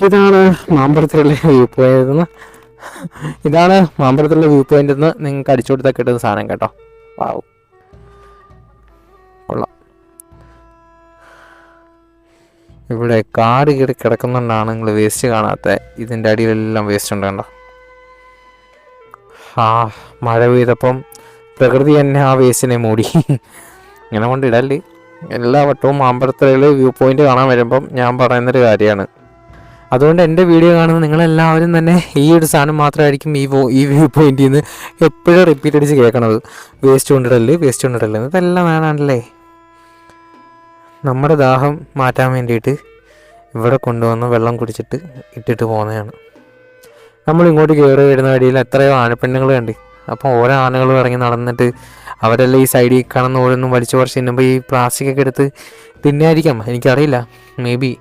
ഇതാണ് മാമ്പഴത്തിലുള്ള view point. ഇതാണ് മാമ്പഴത്തിലുള്ള view point എന്ന് നിങ്ങൾക്ക് അടിച്ചു കൊടുത്താൽ കിട്ടുന്ന സാധനം കേട്ടോ. വാവ്, കൊള്ളാം. ഇവിടെ കാട് കീറി കിടക്കുന്നുണ്ടാണ് നിങ്ങൾ വേസ്റ്റ് കാണാത്ത. ഇതിൻ്റെ അടിയിലെല്ലാം വേസ്റ്റ് ഉണ്ട് കണ്ടോ. മഴ പെയ്തപ്പം പ്രകൃതി തന്നെ ആ വേസ്റ്റിനെ മൂടി. ഇങ്ങനെ കൊണ്ടിടല്ലേ. എല്ലാ വട്ടവും മാമ്പഴത്തിലുള്ള വ്യൂ പോയിന്റ് കാണാൻ വരുമ്പം ഞാൻ പറയുന്നൊരു കാര്യമാണ്. അതുകൊണ്ട് എൻ്റെ വീഡിയോ കാണുന്ന നിങ്ങളെല്ലാവരും തന്നെ ഈ ഒരു സാധനം മാത്രമായിരിക്കും ഈ വ്യൂ പോയിന്റിൽ നിന്ന് എപ്പോഴും റിപ്പീറ്റ് അടിച്ച് കേൾക്കണത്. Waste കൊണ്ടിടല്ലേ, waste കൊണ്ടിടല്ലേ. ഇതെല്ലാം വേണമല്ലേ. നമ്മുടെ ദാഹം മാറ്റാൻ വേണ്ടിയിട്ട് ഇവിടെ കൊണ്ടുവന്ന് വെള്ളം കുടിച്ചിട്ട് ഇട്ടിട്ട് പോകുന്നതാണ്. നമ്മളിങ്ങോട്ട് കയറി വരുന്ന വഴിയിൽ എത്രയോ ആനപ്പെണ്ണുങ്ങൾ കണ്ട്. അപ്പം ഓരോ ആനകളും ഇറങ്ങി നടന്നിട്ട് അവരെല്ലാം ഈ സൈഡിൽ കാണുന്ന ഓരോന്നും വലിച്ചു പറിച്ച് തിന്നുമ്പോൾ ഈ പ്ലാസ്റ്റിക്കൊക്കെ എടുത്ത് തിന്നായിരിക്കാം, എനിക്കറിയില്ല. May be